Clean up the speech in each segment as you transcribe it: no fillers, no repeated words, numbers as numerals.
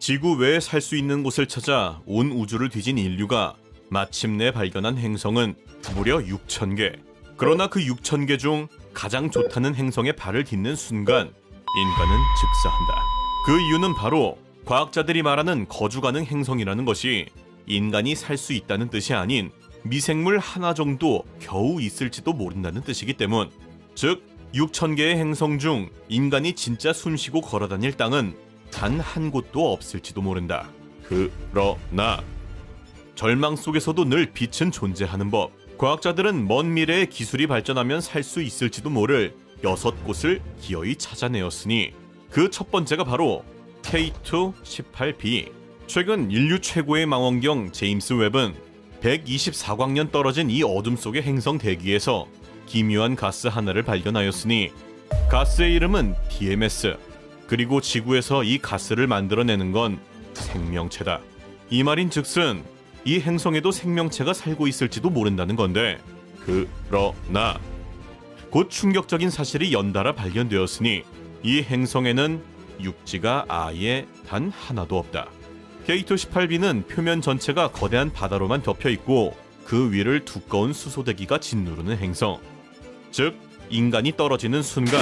지구 외에 살 수 있는 곳을 찾아 온 우주를 뒤진 인류가 마침내 발견한 행성은 무려 6,000개. 그러나 그 6,000개 중 가장 좋다는 행성에 발을 딛는 순간 인간은 즉사한다. 그 이유는 바로 과학자들이 말하는 거주 가능 행성이라는 것이 인간이 살 수 있다는 뜻이 아닌 미생물 하나 정도 겨우 있을지도 모른다는 뜻이기 때문. 즉 6,000개의 행성 중 인간이 진짜 숨쉬고 걸어다닐 땅은 단 한 곳도 없을지도 모른다. 그러나 절망 속에서도 늘 빛은 존재하는 법. 과학자들은 먼 미래에 기술이 발전하면 살 수 있을지도 모를 6곳을 기어이 찾아내었으니 그 첫 번째가 바로 K2-18b. 최근 인류 최고의 망원경 제임스 웹은 124광년 떨어진 이 어둠 속의 행성 대기에서 기묘한 가스 하나를 발견하였으니 가스의 이름은 DMS. 그리고 지구에서 이 가스를 만들어내는 건 생명체다. 이 말인 즉슨 이 행성에도 생명체가 살고 있을지도 모른다는 건데, 그러나 곧 충격적인 사실이 연달아 발견되었으니 이 행성에는 육지가 아예 단 하나도 없다. K2-18b는 표면 전체가 거대한 바다로만 덮여 있고 그 위를 두꺼운 수소대기가 짓누르는 행성. 즉 인간이 떨어지는 순간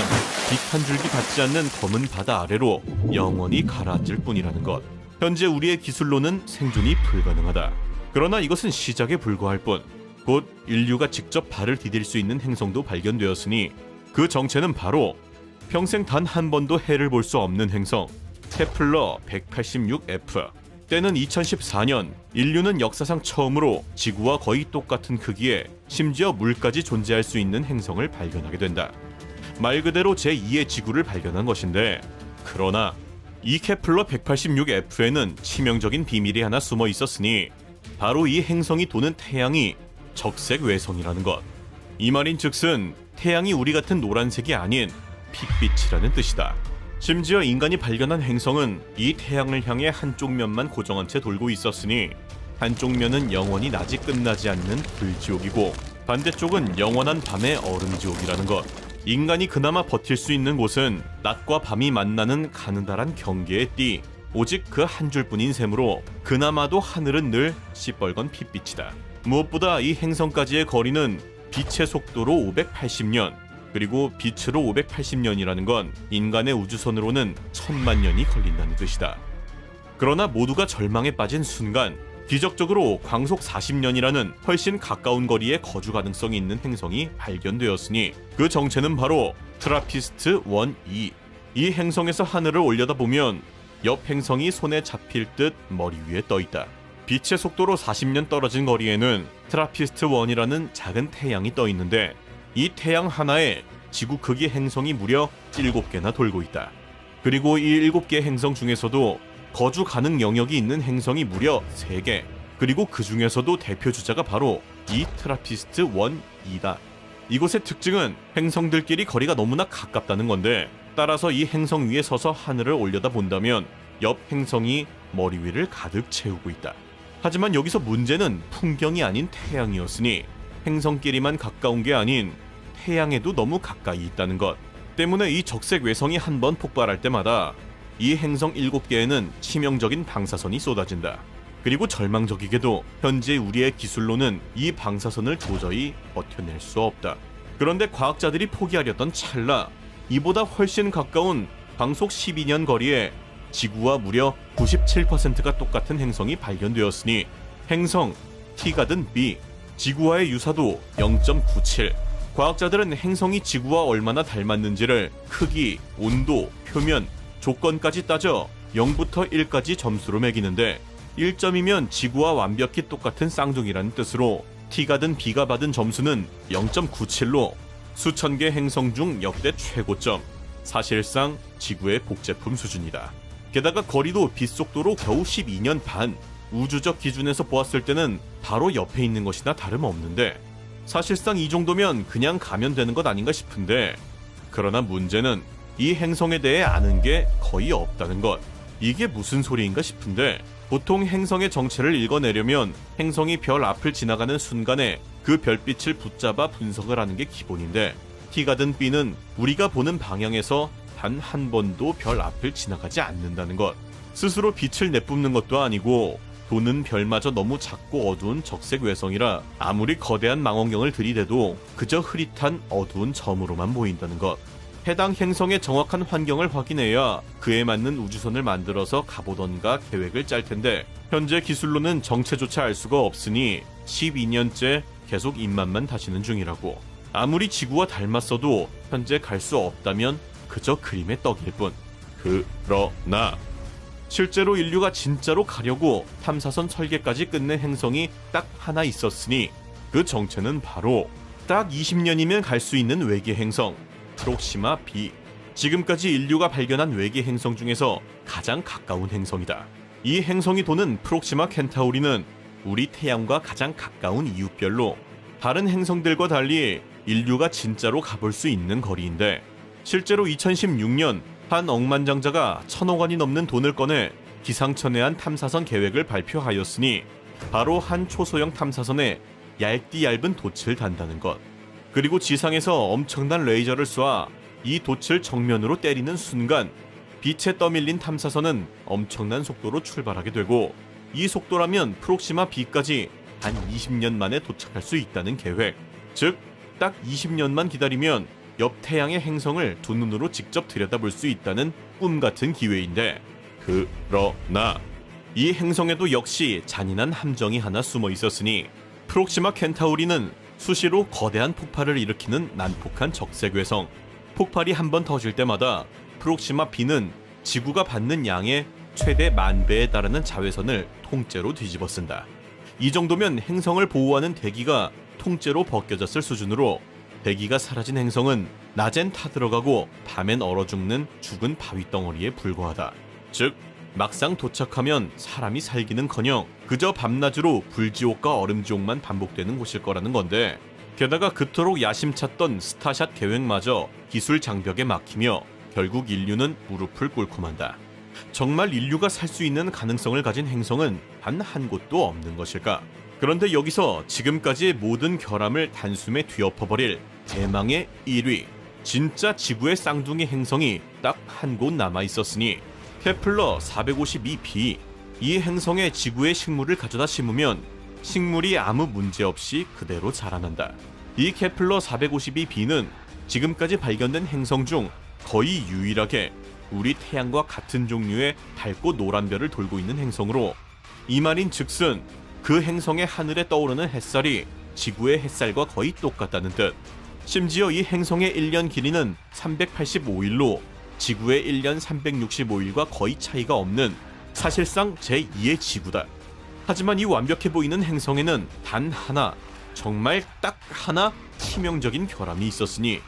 빛 한 줄기 닿지 않는 검은 바다 아래로 영원히 가라앉을 뿐이라는 것. 현재 우리의 기술로는 생존이 불가능하다. 그러나 이것은 시작에 불과할 뿐. 곧 인류가 직접 발을 디딜 수 있는 행성도 발견되었으니 그 정체는 바로 평생 단 한 번도 해를 볼 수 없는 행성 케플러 186f. 때는 2014년 인류는 역사상 처음으로 지구와 거의 똑같은 크기에 심지어 물까지 존재할 수 있는 행성을 발견하게 된다. 말 그대로 제2의 지구를 발견한 것인데, 그러나 이 케플러 186f에는 치명적인 비밀이 하나 숨어 있었으니 바로 이 행성이 도는 태양이 적색 외성이라는 것. 이 말인 즉슨 태양이 우리 같은 노란색이 아닌 핏빛이라는 뜻이다. 심지어 인간이 발견한 행성은 이 태양을 향해 한쪽 면만 고정한 채 돌고 있었으니 한쪽 면은 영원히 낮이 끝나지 않는 불지옥이고 반대쪽은 영원한 밤의 얼음지옥이라는 것. 인간이 그나마 버틸 수 있는 곳은 낮과 밤이 만나는 가느다란 경계의 띠, 오직 그 한 줄뿐인 셈으로 그나마도 하늘은 늘 시뻘건 핏빛이다. 무엇보다 이 행성까지의 거리는 빛의 속도로 580년, 그리고 빛으로 580년이라는 건 인간의 우주선으로는 1000만 년이 걸린다는 뜻이다. 그러나 모두가 절망에 빠진 순간 기적적으로 광속 40년이라는 훨씬 가까운 거리에 거주 가능성이 있는 행성이 발견되었으니 그 정체는 바로 트라피스트-1e. 이 행성에서 하늘을 올려다보면 옆 행성이 손에 잡힐 듯 머리 위에 떠있다. 빛의 속도로 40년 떨어진 거리에는 트라피스트-1이라는 작은 태양이 떠있는데 이 태양 하나에 지구 크기 행성이 무려 7개나 돌고 있다. 그리고 이 7개 행성 중에서도 거주 가능 영역이 있는 행성이 무려 3개. 그리고 그 중에서도 대표 주자가 바로 이 트라피스트-1이다. 이곳의 특징은 행성들끼리 거리가 너무나 가깝다는 건데, 따라서 이 행성 위에 서서 하늘을 올려다본다면 옆 행성이 머리 위를 가득 채우고 있다. 하지만 여기서 문제는 풍경이 아닌 태양이었으니 행성끼리만 가까운 게 아닌 태양에도 너무 가까이 있다는 것 때문에 이 적색 외성이 한번 폭발할 때마다 이 행성 7개에는 치명적인 방사선이 쏟아진다. 그리고 절망적이게도 현재 우리의 기술로는 이 방사선을 도저히 버텨낼 수 없다. 그런데 과학자들이 포기하려던 찰나 이보다 훨씬 가까운 광속 12년 거리에 지구와 무려 97%가 똑같은 행성이 발견되었으니 행성 티가든 B. 지구와의 유사도 0.97. 과학자들은 행성이 지구와 얼마나 닮았는지를 크기, 온도, 표면, 조건까지 따져 0부터 1까지 점수로 매기는데 1점이면 지구와 완벽히 똑같은 쌍둥이라는 뜻으로 티가든 B가 받은 점수는 0.97로 수천 개 행성 중 역대 최고점. 사실상 지구의 복제품 수준이다. 게다가 거리도 빛 속도로 겨우 12년 반. 우주적 기준에서 보았을 때는 바로 옆에 있는 것이나 다름없는데 사실상 이 정도면 그냥 가면 되는 것 아닌가 싶은데, 그러나 문제는 이 행성에 대해 아는 게 거의 없다는 것. 이게 무슨 소리인가 싶은데, 보통 행성의 정체를 읽어내려면 행성이 별 앞을 지나가는 순간에 그 별빛을 붙잡아 분석을 하는 게 기본인데, 티가든 B는 우리가 보는 방향에서 단 한 번도 별 앞을 지나가지 않는다는 것. 스스로 빛을 내뿜는 것도 아니고 도는 별마저 너무 작고 어두운 적색 외성이라 아무리 거대한 망원경을 들이대도 그저 흐릿한 어두운 점으로만 보인다는 것. 해당 행성의 정확한 환경을 확인해야 그에 맞는 우주선을 만들어서 가보던가 계획을 짤 텐데 현재 기술로는 정체조차 알 수가 없으니 12년째 계속 입맛만 다시는 중이라고. 아무리 지구와 닮았어도 현재 갈 수 없다면 그저 그림의 떡일 뿐. 그러나 실제로 인류가 진짜로 가려고 탐사선 설계까지 끝낸 행성이 딱 하나 있었으니 그 정체는 바로 딱 20년이면 갈 수 있는 외계 행성 프록시마 B. 지금까지 인류가 발견한 외계 행성 중에서 가장 가까운 행성이다. 이 행성이 도는 프록시마 켄타우리는 우리 태양과 가장 가까운 이웃별로 다른 행성들과 달리 인류가 진짜로 가볼 수 있는 거리인데 실제로 2016년 한 억만장자가 1,000억 원이 넘는 돈을 꺼내 기상천외한 탐사선 계획을 발표하였으니 바로 한 초소형 탐사선에 얇디 얇은 돛을 단다는 것. 그리고 지상에서 엄청난 레이저를 쏴 이 돛을 정면으로 때리는 순간 빛에 떠밀린 탐사선은 엄청난 속도로 출발하게 되고 이 속도라면 프록시마 B까지 단 20년 만에 도착할 수 있다는 계획. 즉, 딱 20년만 기다리면 옆 태양의 행성을 두 눈으로 직접 들여다볼 수 있다는 꿈같은 기회인데 그러나 이 행성에도 역시 잔인한 함정이 하나 숨어 있었으니 프록시마 켄타우리는 수시로 거대한 폭발을 일으키는 난폭한 적색 외성. 폭발이 한 번 터질 때마다 프록시마 B는 지구가 받는 양의 최대 10,000배에 달하는 자외선을 통째로 뒤집어 쓴다. 이 정도면 행성을 보호하는 대기가 통째로 벗겨졌을 수준으로 대기가 사라진 행성은 낮엔 타들어가고 밤엔 얼어 죽는 죽은 바위 덩어리에 불과하다. 즉, 막상 도착하면 사람이 살기는커녕 그저 밤낮으로 불지옥과 얼음지옥만 반복되는 곳일 거라는 건데 게다가 그토록 야심찼던 스타샷 계획마저 기술 장벽에 막히며 결국 인류는 무릎을 꿇고 만다. 정말 인류가 살 수 있는 가능성을 가진 행성은 단 한 곳도 없는 것일까? 그런데 여기서 지금까지의 모든 결함을 단숨에 뒤엎어버릴 대망의 1위, 진짜 지구의 쌍둥이 행성이 딱 한 곳 남아있었으니 케플러 452b. 이 행성에 지구의 식물을 가져다 심으면 식물이 아무 문제 없이 그대로 자라난다. 이 케플러 452b는 지금까지 발견된 행성 중 거의 유일하게 우리 태양과 같은 종류의 밝고 노란 별을 돌고 있는 행성으로, 이 말인 즉슨 그 행성의 하늘에 떠오르는 햇살이 지구의 햇살과 거의 똑같다는 뜻. 심지어 이 행성의 1년 길이는 385일로 지구의 1년 365일과 거의 차이가 없는 사실상 제2의 지구다. 하지만 이 완벽해 보이는 행성에는 단 하나, 정말 딱 하나 치명적인 결함이 있었으니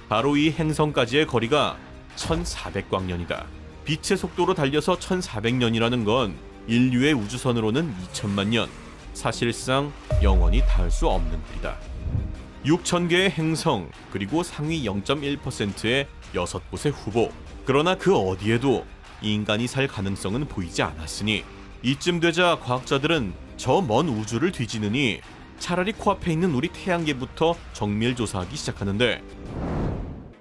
바로 이 행성까지의 거리가 1400광년이다. 빛의 속도로 달려서 1400년이라는 건 인류의 우주선으로는 2000만 년, 사실상 영원히 닿을 수 없는 길이다. 6000개의 행성, 그리고 상위 0.1%의 6곳의 후보. 그러나 그 어디에도 인간이 살 가능성은 보이지 않았으니 이쯤 되자 과학자들은 저 먼 우주를 뒤지느니 차라리 코앞에 있는 우리 태양계부터 정밀 조사하기 시작하는데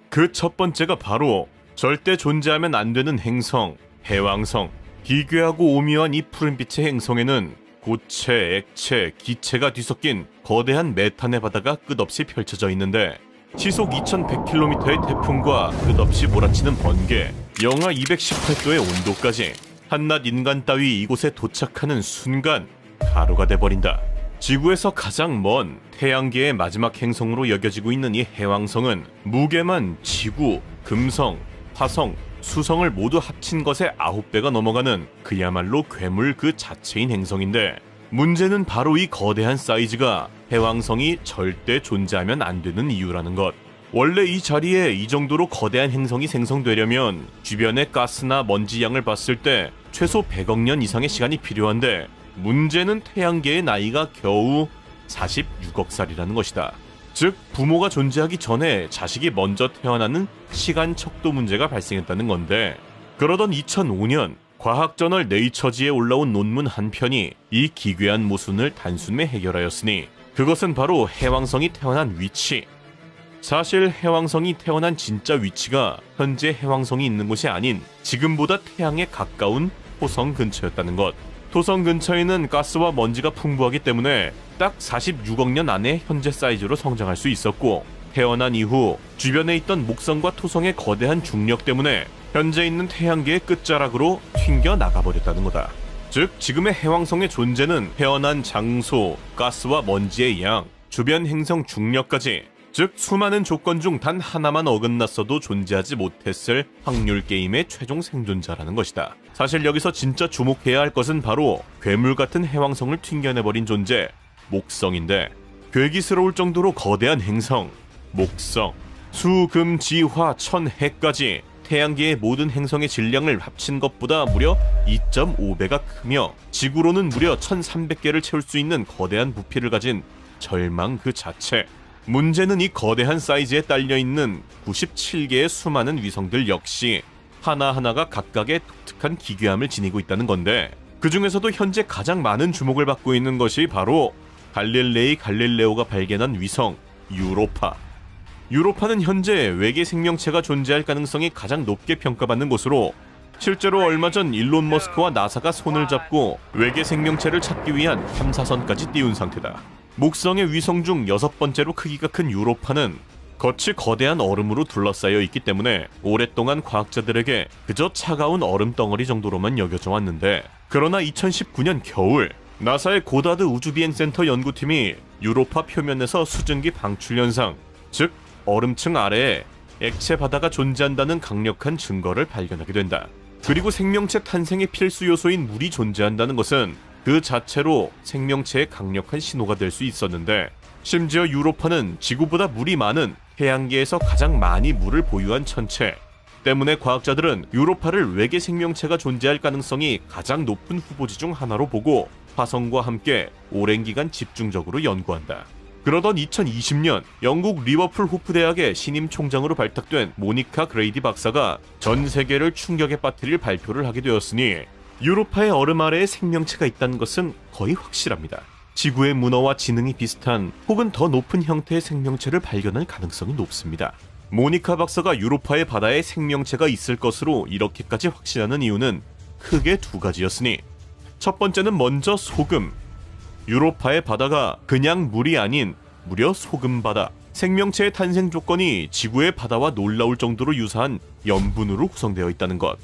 그 첫 번째가 바로 절대 존재하면 안 되는 행성, 해왕성. 기괴하고 오묘한 이 푸른빛의 행성에는 고체, 액체, 기체가 뒤섞인 거대한 메탄의 바다가 끝없이 펼쳐져 있는데 시속 2100km의 태풍과 끝없이 몰아치는 번개, 영하 218도의 온도까지 한낱 인간 따위 이곳에 도착하는 순간 가루가 돼버린다. 지구에서 가장 먼 태양계의 마지막 행성으로 여겨지고 있는 이 해왕성은 무게만 지구, 금성, 화성, 수성을 모두 합친 것의 9배가 넘어가는 그야말로 괴물 그 자체인 행성인데 문제는 바로 이 거대한 사이즈가 해왕성이 절대 존재하면 안 되는 이유라는 것. 원래 이 자리에 이 정도로 거대한 행성이 생성되려면 주변의 가스나 먼지 양을 봤을 때 최소 100억 년 이상의 시간이 필요한데 문제는 태양계의 나이가 겨우 46억 살이라는 것이다. 즉 부모가 존재하기 전에 자식이 먼저 태어나는 시간 척도 문제가 발생했다는 건데, 그러던 2005년 과학저널 네이처지에 올라온 논문 한 편이 이 기괴한 모순을 단숨에 해결하였으니 그것은 바로 해왕성이 태어난 위치. 사실 해왕성이 태어난 진짜 위치가 현재 해왕성이 있는 곳이 아닌 지금보다 태양에 가까운 토성 근처였다는 것. 토성 근처에는 가스와 먼지가 풍부하기 때문에 딱 46억 년 안에 현재 사이즈로 성장할 수 있었고, 태어난 이후 주변에 있던 목성과 토성의 거대한 중력 때문에 현재 있는 태양계의 끝자락으로 튕겨 나가버렸다는 거다. 즉 지금의 해왕성의 존재는 태어난 장소, 가스와 먼지의 양, 주변 행성 중력까지, 즉 수많은 조건 중 단 하나만 어긋났어도 존재하지 못했을 확률 게임의 최종 생존자라는 것이다. 사실 여기서 진짜 주목해야 할 것은 바로 괴물 같은 해왕성을 튕겨내버린 존재, 목성인데, 괴기스러울 정도로 거대한 행성, 목성, 수금지화 천해까지 태양계의 모든 행성의 질량을 합친 것보다 무려 2.5배가 크며 지구로는 무려 1300개를 채울 수 있는 거대한 부피를 가진 절망 그 자체. 문제는 이 거대한 사이즈에 딸려있는 97개의 수많은 위성들 역시 하나하나가 각각의 독특한 기괴함을 지니고 있다는 건데, 그 중에서도 현재 가장 많은 주목을 받고 있는 것이 바로 갈릴레오가 발견한 위성 유로파. 유로파는 현재 외계 생명체가 존재할 가능성이 가장 높게 평가받는 곳으로, 실제로 얼마 전 일론 머스크와 나사가 손을 잡고 외계 생명체를 찾기 위한 탐사선까지 띄운 상태다. 목성의 위성 중 6번째로 크기가 큰 유로파는 겉이 거대한 얼음으로 둘러싸여 있기 때문에 오랫동안 과학자들에게 그저 차가운 얼음 덩어리 정도로만 여겨져 왔는데, 그러나 2019년 겨울 나사의 고다드 우주비행센터 연구팀이 유로파 표면에서 수증기 방출 현상, 즉 얼음층 아래에 액체 바다가 존재한다는 강력한 증거를 발견하게 된다. 그리고 생명체 탄생의 필수 요소인 물이 존재한다는 것은 그 자체로 생명체의 강력한 신호가 될 수 있었는데, 심지어 유로파는 지구보다 물이 많은 태양계에서 가장 많이 물을 보유한 천체 때문에 과학자들은 유로파를 외계 생명체가 존재할 가능성이 가장 높은 후보지 중 하나로 보고 화성과 함께 오랜 기간 집중적으로 연구한다. 그러던 2020년 영국 리버풀 호프 대학의 신임 총장으로 발탁된 모니카 그레이디 박사가 전 세계를 충격에 빠뜨릴 발표를 하게 되었으니, 유로파의 얼음 아래에 생명체가 있다는 것은 거의 확실합니다. 지구의 문어와 지능이 비슷한 혹은 더 높은 형태의 생명체를 발견할 가능성이 높습니다. 모니카 박사가 유로파의 바다에 생명체가 있을 것으로 이렇게까지 확신하는 이유는 크게 두 가지였으니, 첫 번째는 먼저 소금. 유로파의 바다가 그냥 물이 아닌 무려 소금바다. 생명체의 탄생 조건이 지구의 바다와 놀라울 정도로 유사한 염분으로 구성되어 있다는 것.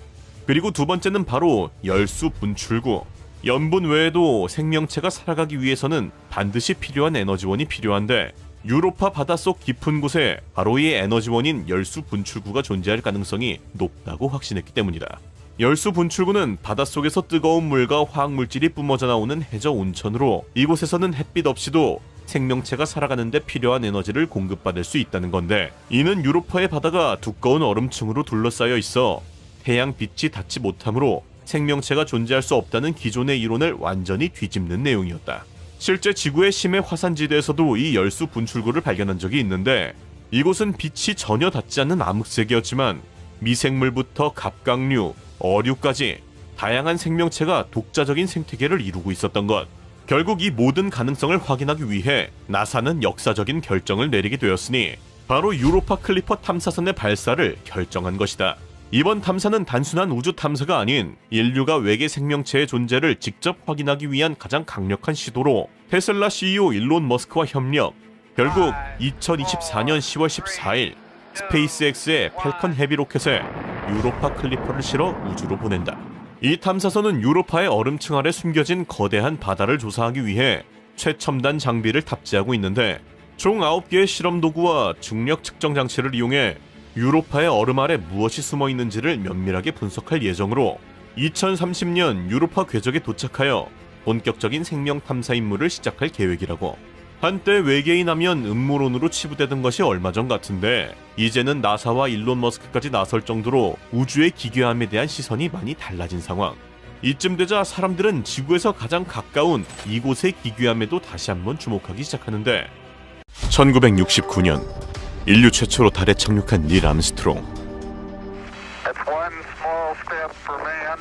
그리고 두 번째는 바로 열수 분출구. 염분 외에도 생명체가 살아가기 위해서는 반드시 필요한 에너지원이 필요한데, 유로파 바닷속 깊은 곳에 바로 이 에너지원인 열수 분출구가 존재할 가능성이 높다고 확신했기 때문이다. 열수 분출구는 바닷속에서 뜨거운 물과 화학물질이 뿜어져 나오는 해저 온천으로, 이곳에서는 햇빛 없이도 생명체가 살아가는 데 필요한 에너지를 공급받을 수 있다는 건데, 이는 유로파의 바다가 두꺼운 얼음층으로 둘러싸여 있어 태양빛이 닿지 못하므로 생명체가 존재할 수 없다는 기존의 이론을 완전히 뒤집는 내용이었다. 실제 지구의 심해 화산지대에서도 이 열수 분출구를 발견한 적이 있는데, 이곳은 빛이 전혀 닿지 않는 암흑색이었지만 미생물부터 갑각류, 어류까지 다양한 생명체가 독자적인 생태계를 이루고 있었던 것. 결국 이 모든 가능성을 확인하기 위해 나사는 역사적인 결정을 내리게 되었으니, 바로 유로파 클리퍼 탐사선의 발사를 결정한 것이다. 이번 탐사는 단순한 우주 탐사가 아닌 인류가 외계 생명체의 존재를 직접 확인하기 위한 가장 강력한 시도로, 테슬라 CEO 일론 머스크와 협력, 결국 2024년 10월 14일 스페이스X의 팰컨 헤비 로켓에 유로파 클리퍼를 실어 우주로 보낸다. 이 탐사선은 유로파의 얼음층 아래 숨겨진 거대한 바다를 조사하기 위해 최첨단 장비를 탑재하고 있는데, 총 9개의 실험 도구와 중력 측정 장치를 이용해 유로파의 얼음 아래 무엇이 숨어 있는지를 면밀하게 분석할 예정으로, 2030년 유로파 궤적에 도착하여 본격적인 생명 탐사 임무를 시작할 계획이라고. 한때 외계인 하면 음모론으로 치부되던 것이 얼마 전 같은데, 이제는 나사와 일론 머스크까지 나설 정도로 우주의 기괴함에 대한 시선이 많이 달라진 상황. 이쯤 되자 사람들은 지구에서 가장 가까운 이곳의 기괴함에도 다시 한번 주목하기 시작하는데, 1969년 인류 최초로 달에 착륙한 닐 암스트롱. It's one small step for man,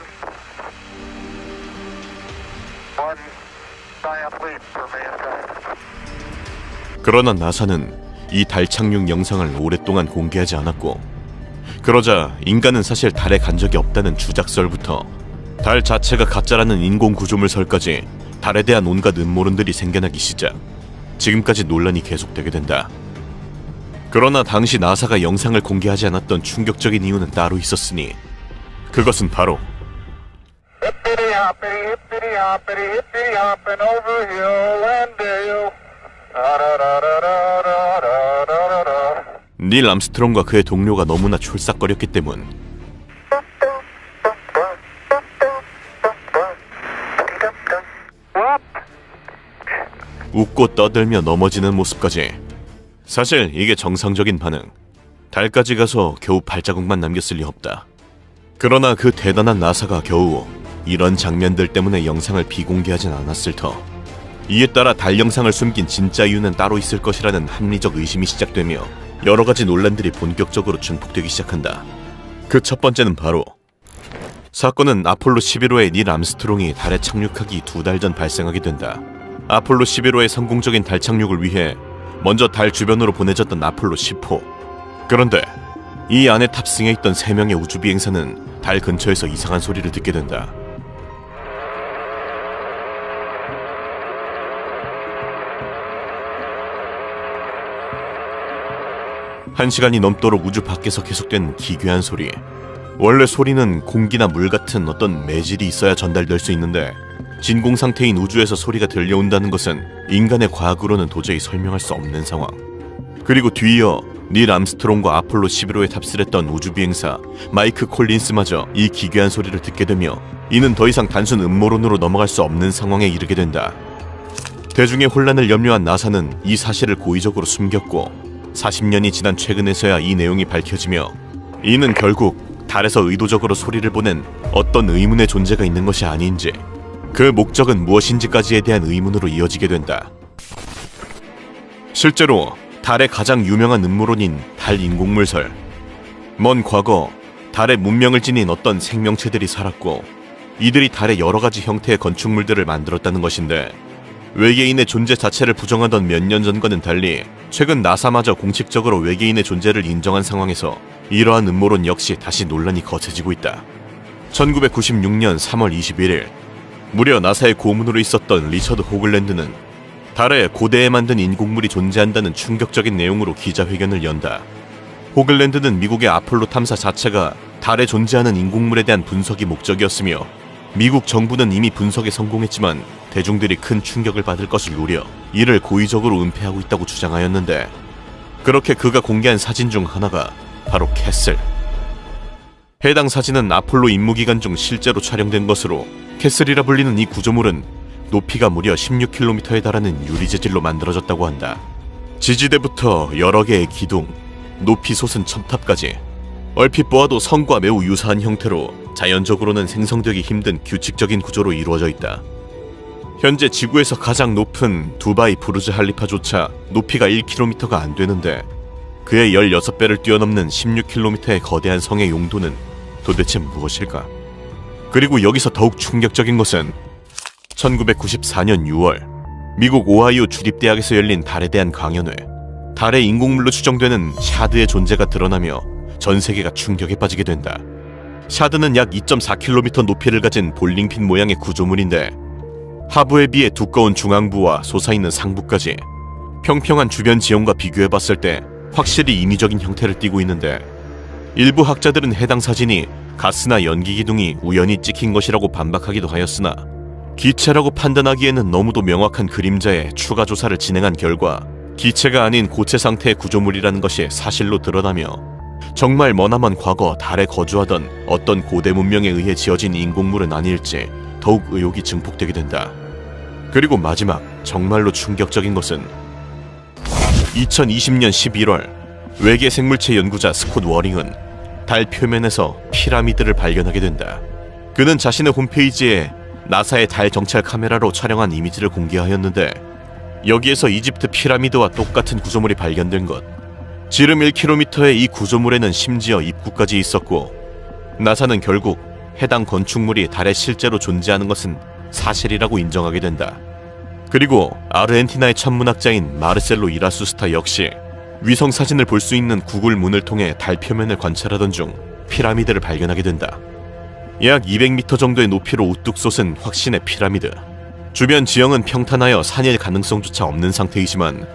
one giant leap for mankind. 그러나 나사는 이 달 착륙 영상을 오랫동안 공개하지 않았고, 그러자 인간은 사실 달에 간 적이 없다는 주작설부터 달 자체가 가짜라는 인공 구조물설까지 달에 대한 온갖 음모론들이 생겨나기 시작 지금까지 논란이 계속되게 된다. 그러나 당시 나사가 영상을 공개하지 않았던 충격적인 이유는 따로 있었으니 그것은 바로 Hippity hoppity, hippity hoppity, hippity hopping over hill and dale. Da-da-da-da-da-da-da-da-da. 닐 암스트롱과 그의 동료가 너무나 촐싹거렸기 때문. 웃고 떠들며 넘어지는 모습까지. 사실 이게 정상적인 반응. 달까지 가서 겨우 발자국만 남겼을 리 없다. 그러나 그 대단한 나사가 겨우 이런 장면들 때문에 영상을 비공개하진 않았을 터. 이에 따라 달 영상을 숨긴 진짜 이유는 따로 있을 것이라는 합리적 의심이 시작되며 여러 가지 논란들이 본격적으로 증폭되기 시작한다. 그 첫 번째는 바로 사건은 아폴로 11호의 닐 암스트롱이 달에 착륙하기 2달 전 발생하게 된다. 아폴로 11호의 성공적인 달 착륙을 위해 먼저 달 주변으로 보내졌던 아폴로 10호. 그런데 이 안에 탑승해 있던 3명의 우주비행사는 달 근처에서 이상한 소리를 듣게 된다. 한 시간이 넘도록 우주 밖에서 계속된 기괴한 소리. 원래 소리는 공기나 물 같은 어떤 매질이 있어야 전달될 수 있는데 진공 상태인 우주에서 소리가 들려온다는 것은 인간의 과학으로는 도저히 설명할 수 없는 상황. 그리고 뒤이어 닐 암스트롱과 아폴로 11호에 탑승했던 우주비행사 마이크 콜린스마저 이 기괴한 소리를 듣게 되며 이는 더 이상 단순 음모론으로 넘어갈 수 없는 상황에 이르게 된다. 대중의 혼란을 염려한 나사는 이 사실을 고의적으로 숨겼고 40년이 지난 최근에서야 이 내용이 밝혀지며 이는 결국 달에서 의도적으로 소리를 보낸 어떤 의문의 존재가 있는 것이 아닌지 그 목적은 무엇인지까지에 대한 의문으로 이어지게 된다. 실제로 달의 가장 유명한 음모론인 달 인공물설. 먼 과거 달에 문명을 지닌 어떤 생명체들이 살았고 이들이 달의 여러 가지 형태의 건축물들을 만들었다는 것인데 외계인의 존재 자체를 부정하던 몇 년 전과는 달리 최근 나사마저 공식적으로 외계인의 존재를 인정한 상황에서 이러한 음모론 역시 다시 논란이 거세지고 있다. 1996년 3월 21일 무려 나사의 고문으로 있었던 리처드 호글랜드는 달에 고대에 만든 인공물이 존재한다는 충격적인 내용으로 기자회견을 연다. 호글랜드는 미국의 아폴로 탐사 자체가 달에 존재하는 인공물에 대한 분석이 목적이었으며 미국 정부는 이미 분석에 성공했지만 대중들이 큰 충격을 받을 것을 우려 이를 고의적으로 은폐하고 있다고 주장하였는데 그렇게 그가 공개한 사진 중 하나가 바로 캐슬. 해당 사진은 아폴로 임무기간 중 실제로 촬영된 것으로 캐슬이라 불리는 이 구조물은 높이가 무려 16km에 달하는 유리 재질로 만들어졌다고 한다. 지지대부터 여러 개의 기둥, 높이 솟은 첨탑까지 얼핏 보아도 성과 매우 유사한 형태로 자연적으로는 생성되기 힘든 규칙적인 구조로 이루어져 있다. 현재 지구에서 가장 높은 두바이 부르즈 할리파조차 높이가 1km가 안 되는데 그의 16배를 뛰어넘는 16km의 거대한 성의 용도는 도대체 무엇일까? 그리고 여기서 더욱 충격적인 것은 1994년 6월 미국 오하이오 주립대학에서 열린 달에 대한 강연회. 달의 인공물로 추정되는 샤드의 존재가 드러나며 전 세계가 충격에 빠지게 된다. 샤드는 약 2.4km 높이를 가진 볼링핀 모양의 구조물인데 하부에 비해 두꺼운 중앙부와 솟아있는 상부까지 평평한 주변 지형과 비교해봤을 때 확실히 인위적인 형태를 띠고 있는데 일부 학자들은 해당 사진이 가스나 연기 기둥이 우연히 찍힌 것이라고 반박하기도 하였으나 기체라고 판단하기에는 너무도 명확한 그림자에 추가 조사를 진행한 결과 기체가 아닌 고체 상태의 구조물이라는 것이 사실로 드러나며 정말 머나먼 과거 달에 거주하던 어떤 고대 문명에 의해 지어진 인공물은 아닐지 더욱 의혹이 증폭되게 된다. 그리고 마지막 정말로 충격적인 것은 2020년 11월 외계 생물체 연구자 스콧 워링은 달 표면에서 피라미드를 발견하게 된다. 그는 자신의 홈페이지에 나사의 달 정찰 카메라로 촬영한 이미지를 공개하였는데 여기에서 이집트 피라미드와 똑같은 구조물이 발견된 것. 지름 1km의 이 구조물에는 심지어 입구까지 있었고 나사는 결국 해당 건축물이 달에 실제로 존재하는 것은 사실이라고 인정하게 된다. 그리고 아르헨티나의 천문학자인 마르셀로 이라수스타 역시 위성 사진을 볼 수 있는 구글 문을 통해 달 표면을 관찰하던 중 피라미드를 발견하게 된다. 약 200m 정도의 높이로 우뚝 솟은 확신의 피라미드. 주변 지형은 평탄하여 산일 가능성조차 없는 상태이지만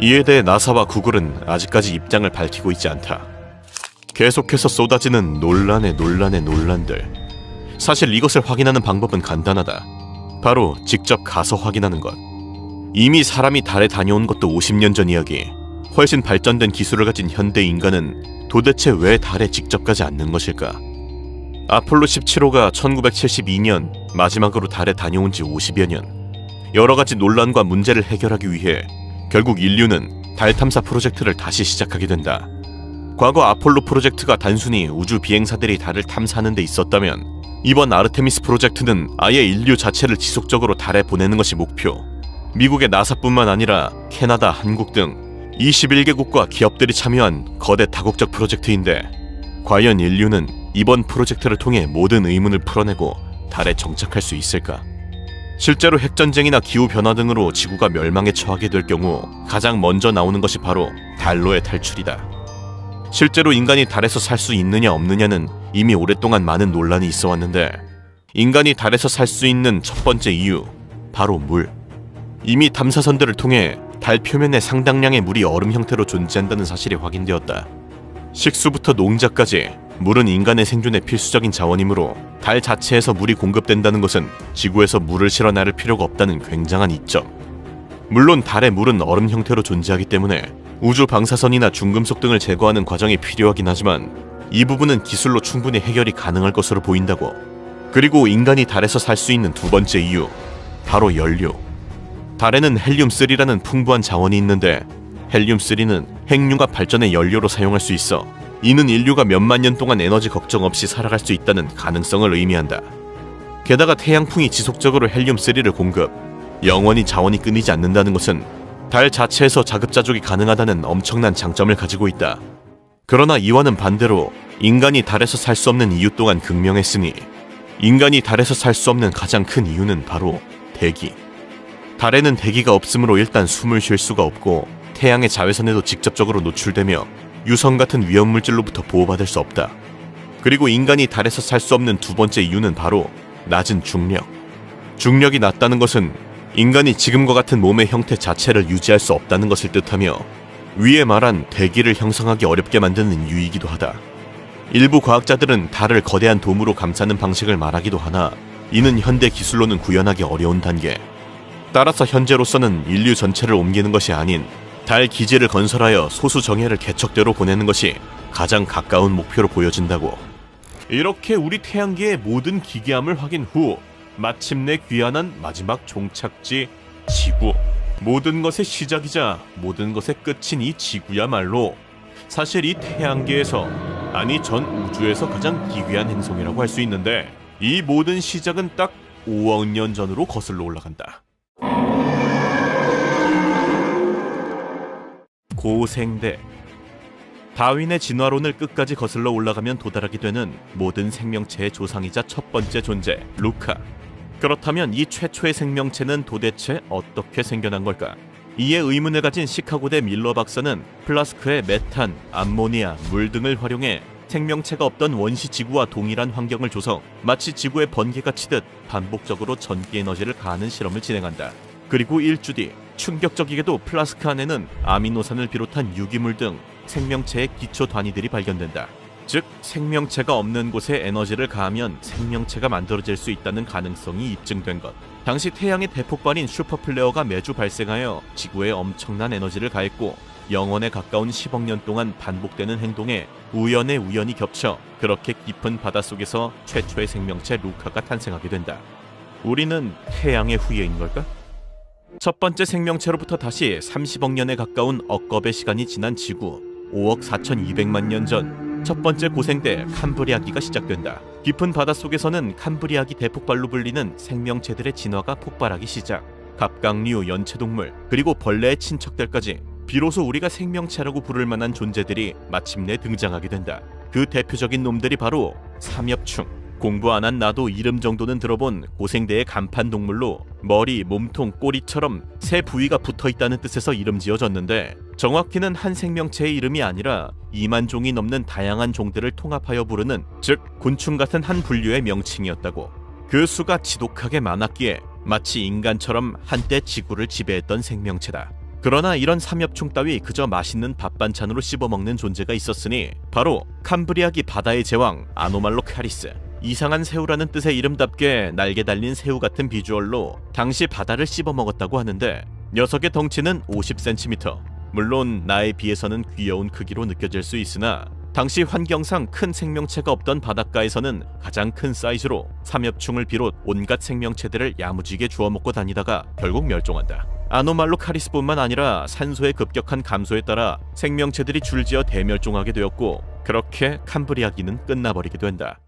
이에 대해 나사와 구글은 아직까지 입장을 밝히고 있지 않다. 계속해서 쏟아지는 논란의 논란들. 사실 이것을 확인하는 방법은 간단하다. 바로 직접 가서 확인하는 것. 이미 사람이 달에 다녀온 것도 50년 전 이야기. 훨씬 발전된 기술을 가진 현대 인간은 도대체 왜 달에 직접 가지 않는 것일까? 아폴로 17호가 1972년 마지막으로 달에 다녀온 지 50여 년. 여러 가지 논란과 문제를 해결하기 위해 결국 인류는 달 탐사 프로젝트를 다시 시작하게 된다. 과거 아폴로 프로젝트가 단순히 우주 비행사들이 달을 탐사하는 데 있었다면 이번 아르테미스 프로젝트는 아예 인류 자체를 지속적으로 달에 보내는 것이 목표. 미국의 나사뿐만 아니라 캐나다, 한국 등 21개국과 기업들이 참여한 거대 다국적 프로젝트인데 과연 인류는 이번 프로젝트를 통해 모든 의문을 풀어내고 달에 정착할 수 있을까? 실제로 핵전쟁이나 기후변화 등으로 지구가 멸망에 처하게 될 경우 가장 먼저 나오는 것이 바로 달로의 탈출이다. 실제로 인간이 달에서 살 수 있느냐 없느냐는 이미 오랫동안 많은 논란이 있어 왔는데 인간이 달에서 살 수 있는 첫 번째 이유, 바로 물. 이미 탐사선들을 통해 달 표면에 상당량의 물이 얼음 형태로 존재한다는 사실이 확인되었다. 식수부터 농작까지 물은 인간의 생존에 필수적인 자원이므로 달 자체에서 물이 공급된다는 것은 지구에서 물을 실어 나를 필요가 없다는 굉장한 이점. 물론 달의 물은 얼음 형태로 존재하기 때문에 우주 방사선이나 중금속 등을 제거하는 과정이 필요하긴 하지만 이 부분은 기술로 충분히 해결이 가능할 것으로 보인다고. 그리고 인간이 달에서 살 수 있는 두 번째 이유, 바로 연료. 달에는 헬륨-3라는 풍부한 자원이 있는데 헬륨-3는 핵융합 발전의 연료로 사용할 수 있어 이는 인류가 몇만 년 동안 에너지 걱정 없이 살아갈 수 있다는 가능성을 의미한다. 게다가 태양풍이 지속적으로 헬륨-3를 공급, 영원히 자원이 끊이지 않는다는 것은 달 자체에서 자급자족이 가능하다는 엄청난 장점을 가지고 있다. 그러나 이와는 반대로 인간이 달에서 살 수 없는 이유 또한 극명했으니 인간이 달에서 살 수 없는 가장 큰 이유는 바로 대기. 달에는 대기가 없으므로 일단 숨을 쉴 수가 없고 태양의 자외선에도 직접적으로 노출되며 유성 같은 위험물질로부터 보호받을 수 없다. 그리고 인간이 달에서 살 수 없는 두 번째 이유는 바로 낮은 중력. 중력이 낮다는 것은 인간이 지금과 같은 몸의 형태 자체를 유지할 수 없다는 것을 뜻하며 위에 말한 대기를 형성하기 어렵게 만드는 이유이기도 하다. 일부 과학자들은 달을 거대한 돔으로 감싸는 방식을 말하기도 하나 이는 현대 기술로는 구현하기 어려운 단계. 따라서 현재로서는 인류 전체를 옮기는 것이 아닌 달 기지를 건설하여 소수 정예를 개척대로 보내는 것이 가장 가까운 목표로 보여진다고. 이렇게 우리 태양계의 모든 기괴함을 확인 후 마침내 귀환한 마지막 종착지 지구. 모든 것의 시작이자 모든 것의 끝인 이 지구야말로 사실 이 태양계에서, 아니 전 우주에서 가장 기괴한 행성이라고 할 수 있는데 이 모든 시작은 딱 5억 년 전으로 거슬러 올라간다. 고생대. 다윈의 진화론을 끝까지 거슬러 올라가면 도달하게 되는 모든 생명체의 조상이자 첫 번째 존재, 루카. 그렇다면 이 최초의 생명체는 도대체 어떻게 생겨난 걸까? 이에 의문을 가진 시카고대 밀러 박사는 플라스크에 메탄, 암모니아, 물 등을 활용해 생명체가 없던 원시 지구와 동일한 환경을 조성, 마치 지구의 번개가 치듯 반복적으로 전기 에너지를 가하는 실험을 진행한다. 그리고 일주 뒤 충격적이게도 플라스크 안에는 아미노산을 비롯한 유기물 등 생명체의 기초 단위들이 발견된다. 즉 생명체가 없는 곳에 에너지를 가하면 생명체가 만들어질 수 있다는 가능성이 입증된 것. 당시 태양의 대폭발인 슈퍼플레어가 매주 발생하여 지구에 엄청난 에너지를 가했고 영원에 가까운 10억 년 동안 반복되는 행동에 우연의 우연이 겹쳐 그렇게 깊은 바닷속에서 최초의 생명체 루카가 탄생하게 된다. 우리는 태양의 후예인 걸까? 첫 번째 생명체로부터 다시 30억 년에 가까운 억겁의 시간이 지난 지구, 5억 4,200만 년 전 첫 번째 고생대 캄브리아기가 시작된다. 깊은 바닷속에서는 캄브리아기 대폭발로 불리는 생명체들의 진화가 폭발하기 시작. 갑각류, 연체동물, 그리고 벌레의 친척들까지 비로소 우리가 생명체라고 부를 만한 존재들이 마침내 등장하게 된다. 그 대표적인 놈들이 바로 삼엽충. 공부 안 한 나도 이름 정도는 들어본 고생대의 간판 동물로 머리, 몸통, 꼬리처럼 새 부위가 붙어있다는 뜻에서 이름 지어졌는데 정확히는 한 생명체의 이름이 아니라 2만 종이 넘는 다양한 종들을 통합하여 부르는, 즉 곤충 같은 한 분류의 명칭이었다고. 그 수가 지독하게 많았기에 마치 인간처럼 한때 지구를 지배했던 생명체다. 그러나 이런 삼엽충 따위 그저 맛있는 밥 반찬으로 씹어먹는 존재가 있었으니 바로 캄브리아기 바다의 제왕 아노말로카리스. 이상한 새우라는 뜻의 이름답게 날개 달린 새우 같은 비주얼로 당시 바다를 씹어먹었다고 하는데 녀석의 덩치는 50cm. 물론 나에 비해서는 귀여운 크기로 느껴질 수 있으나 당시 환경상 큰 생명체가 없던 바닷가에서는 가장 큰 사이즈로 삼엽충을 비롯 온갖 생명체들을 야무지게 주워먹고 다니다가 결국 멸종한다. 아노말로카리스뿐만 아니라 산소의 급격한 감소에 따라 생명체들이 줄지어 대멸종하게 되었고 그렇게 캄브리아기는 끝나버리게 된다.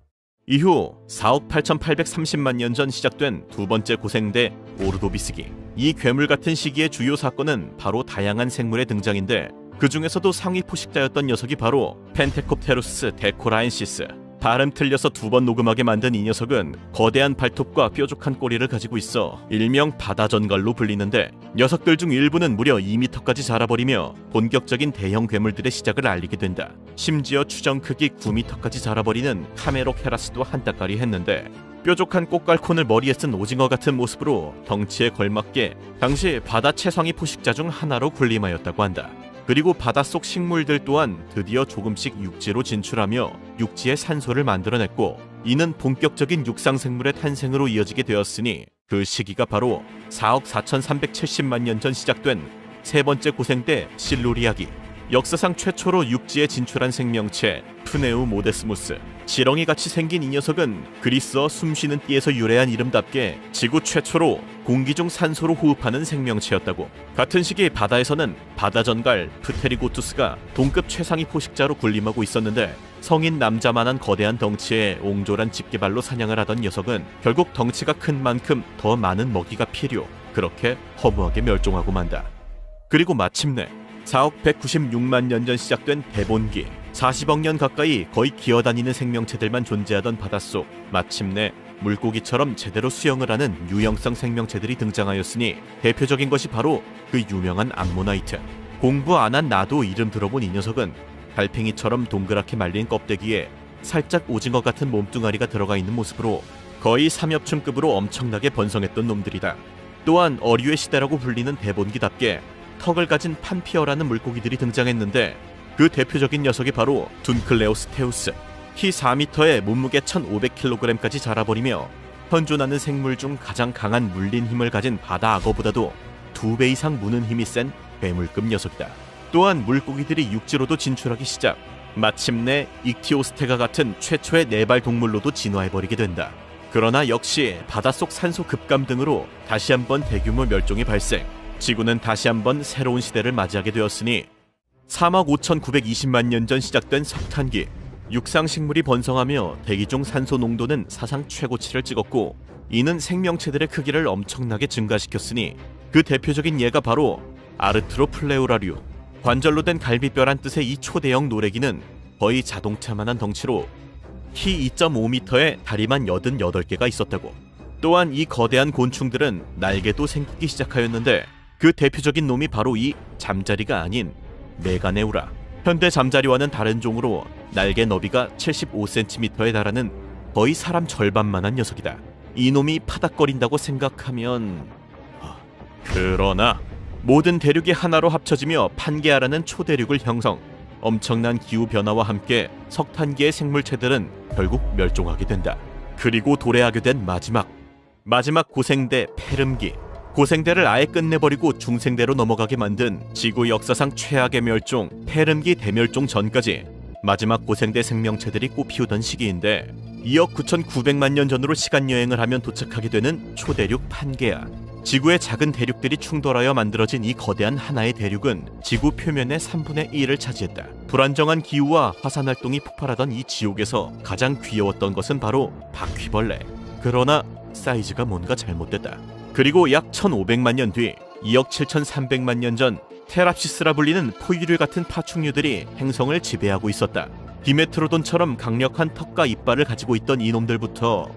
이후 4억 8,830만 년 전 시작된 두 번째 고생대 오르도비스기. 이 괴물 같은 시기의 주요 사건은 바로 다양한 생물의 등장인데 그 중에서도 상위 포식자였던 녀석이 바로 펜테콥테루스 데코라엔시스. 발음 틀려서 두 번 녹음하게 만든 이 녀석은 거대한 발톱과 뾰족한 꼬리를 가지고 있어 일명 바다전갈로 불리는데 녀석들 중 일부는 무려 2m까지 자라버리며 본격적인 대형 괴물들의 시작을 알리게 된다. 심지어 추정 크기 9m까지 자라버리는 카메로케라스도 한따까리 했는데 뾰족한 꽃갈콘을 머리에 쓴 오징어 같은 모습으로 덩치에 걸맞게 당시 바다 최상위 포식자 중 하나로 군림하였다고 한다. 그리고 바닷속 식물들 또한 드디어 조금씩 육지로 진출하며 육지의 산소를 만들어냈고 이는 본격적인 육상생물의 탄생으로 이어지게 되었으니 그 시기가 바로 4억 4,370만 년 전 시작된 세 번째 고생대 실루리아기. 역사상 최초로 육지에 진출한 생명체 프네우모데스무스. 지렁이같이 생긴 이 녀석은 그리스어 숨쉬는 띠에서 유래한 이름답게 지구 최초로 공기 중 산소로 호흡하는 생명체였다고. 같은 시기 바다에서는 바다전갈 프테리고투스가 동급 최상위 포식자로 군림하고 있었는데 성인 남자만한 거대한 덩치에 옹졸한 집게발로 사냥을 하던 녀석은 결국 덩치가 큰 만큼 더 많은 먹이가 필요. 그렇게 허무하게 멸종하고 만다. 그리고 마침내 4억 196만 년 전 시작된 대본기. 40억 년 가까이 거의 기어다니는 생명체들만 존재하던 바닷속, 마침내 물고기처럼 제대로 수영을 하는 유형성 생명체들이 등장하였으니 대표적인 것이 바로 그 유명한 암모나이트. 공부 안 한 나도 이름 들어본 이 녀석은 달팽이처럼 동그랗게 말린 껍데기에 살짝 오징어 같은 몸뚱아리가 들어가 있는 모습으로 거의 삼엽충급으로 엄청나게 번성했던 놈들이다. 또한 어류의 시대라고 불리는 대본기답게 턱을 가진 판피어라는 물고기들이 등장했는데 그 대표적인 녀석이 바로 둔클레오스테우스. 키 4m에 몸무게 1,500kg까지 자라버리며 현존하는 생물 중 가장 강한 물린 힘을 가진 바다 악어보다도 2배 이상 무는 힘이 센 괴물급 녀석이다. 또한 물고기들이 육지로도 진출하기 시작, 마침내 익티오스테가 같은 최초의 네발 동물로도 진화해버리게 된다. 그러나 역시 바닷속 산소 급감 등으로 다시 한번 대규모 멸종이 발생. 지구는 다시 한번 새로운 시대를 맞이하게 되었으니 3억 5,920만 년 전 시작된 석탄기. 육상식물이 번성하며 대기 중 산소 농도는 사상 최고치를 찍었고 이는 생명체들의 크기를 엄청나게 증가시켰으니 그 대표적인 예가 바로 아르트로플레우라류. 관절로 된 갈비뼈란 뜻의 이 초대형 노래기는 거의 자동차만한 덩치로 키 2.5m에 다리만 88개가 있었다고. 또한 이 거대한 곤충들은 날개도 생기기 시작하였는데 그 대표적인 놈이 바로 이 잠자리가 아닌 메가네우라. 현대 잠자리와는 다른 종으로 날개 너비가 75cm에 달하는 거의 사람 절반만한 녀석이다. 이놈이 파닥거린다고 생각하면... 그러나 모든 대륙이 하나로 합쳐지며 판게아라는 초대륙을 형성. 엄청난 기후변화와 함께 석탄기의 생물체들은 결국 멸종하게 된다. 그리고 도래하게 된 마지막 고생대 페름기. 고생대를 아예 끝내버리고 중생대로 넘어가게 만든 지구 역사상 최악의 멸종 페름기 대멸종 전까지 마지막 고생대 생명체들이 꽃피우던 시기인데 2억 9,900만 년 전으로 시간여행을 하면 도착하게 되는 초대륙 판게아. 지구의 작은 대륙들이 충돌하여 만들어진 이 거대한 하나의 대륙은 지구 표면의 3분의 1을 차지했다. 불안정한 기후와 화산활동이 폭발하던 이 지옥에서 가장 귀여웠던 것은 바로 바퀴벌레. 그러나 사이즈가 뭔가 잘못됐다. 그리고 약 1,500만 년 뒤 2억 7,300만 년 전 테랍시스라 불리는 포유류 같은 파충류들이 행성을 지배하고 있었다. 디메트로돈처럼 강력한 턱과 이빨을 가지고 있던 이놈들부터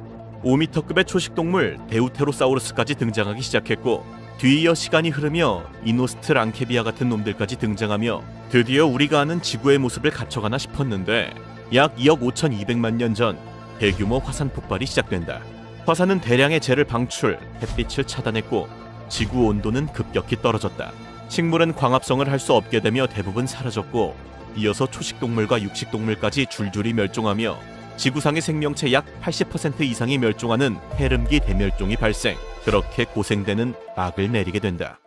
5m급의 초식동물 데우테로사우루스까지 등장하기 시작했고, 뒤이어 시간이 흐르며 이노스트 랑케비아 같은 놈들까지 등장하며 드디어 우리가 아는 지구의 모습을 갖춰가나 싶었는데, 약 2억 5,200만 년 전 대규모 화산 폭발이 시작된다. 화산은 대량의 재를 방출, 햇빛을 차단했고 지구 온도는 급격히 떨어졌다. 식물은 광합성을 할 수 없게 되며 대부분 사라졌고, 이어서 초식동물과 육식동물까지 줄줄이 멸종하며 지구상의 생명체 약 80% 이상이 멸종하는 해름기 대멸종이 발생. 그렇게 고생되는 막을 내리게 된다.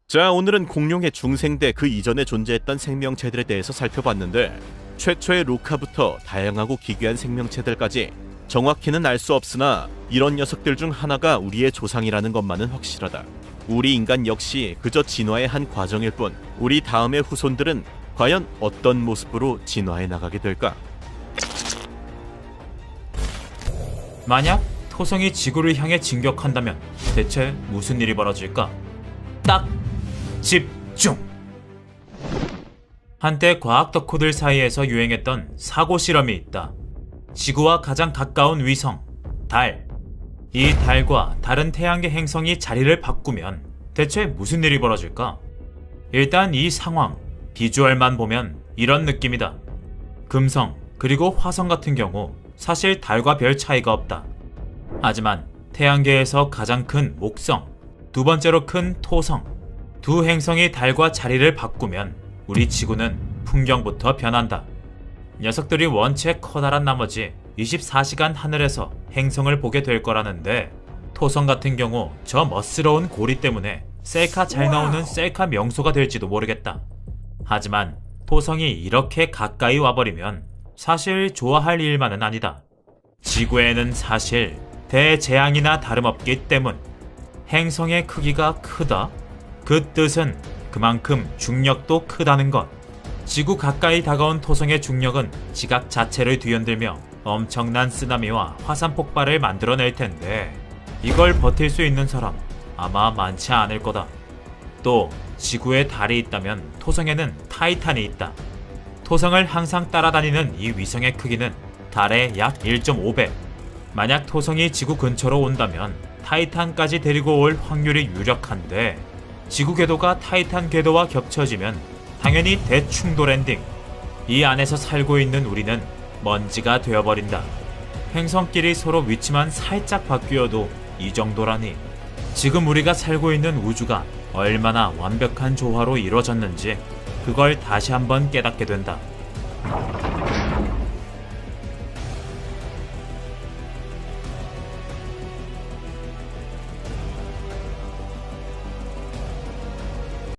자, 오늘은 공룡의 중생대 그 이전에 존재했던 생명체들에 대해서 살펴봤는데, 최초의 루카부터 다양하고 기괴한 생명체들까지 정확히는 알 수 없으나 이런 녀석들 중 하나가 우리의 조상이라는 것만은 확실하다. 우리 인간 역시 그저 진화의 한 과정일 뿐, 우리 다음의 후손들은 과연 어떤 모습으로 진화해 나가게 될까? 만약 토성이 지구를 향해 진격한다면 대체 무슨 일이 벌어질까? 딱 집중! 한때 과학 덕후들 사이에서 유행했던 사고 실험이 있다. 지구와 가장 가까운 위성, 달. 이 달과 다른 태양계 행성이 자리를 바꾸면 대체 무슨 일이 벌어질까? 일단 이 상황, 비주얼만 보면 이런 느낌이다. 금성, 그리고 화성 같은 경우 사실 달과 별 차이가 없다. 하지만 태양계에서 가장 큰 목성, 두 번째로 큰 토성, 두 행성이 달과 자리를 바꾸면 우리 지구는 풍경부터 변한다. 녀석들이 원체 커다란 나머지 24시간 하늘에서 행성을 보게 될 거라는데, 토성 같은 경우 저 멋스러운 고리 때문에 셀카 잘 나오는 셀카 명소가 될지도 모르겠다. 하지만 토성이 이렇게 가까이 와버리면 사실 좋아할 일만은 아니다. 지구에는 사실 대재앙이나 다름없기 때문. 행성의 크기가 크다? 그 뜻은 그만큼 중력도 크다는 것. 지구 가까이 다가온 토성의 중력은 지각 자체를 뒤흔들며 엄청난 쓰나미와 화산 폭발을 만들어낼 텐데, 이걸 버틸 수 있는 사람 아마 많지 않을 거다. 또 지구에 달이 있다면 토성에는 타이탄이 있다. 토성을 항상 따라다니는 이 위성의 크기는 달의 약 1.5배. 만약 토성이 지구 근처로 온다면 타이탄까지 데리고 올 확률이 유력한데, 지구 궤도가 타이탄 궤도와 겹쳐지면 당연히 대충돌 엔딩. 이 안에서 살고 있는 우리는 먼지가 되어버린다. 행성끼리 서로 위치만 살짝 바뀌어도 이 정도라니. 지금 우리가 살고 있는 우주가 얼마나 완벽한 조화로 이루어졌는지 그걸 다시 한번 깨닫게 된다.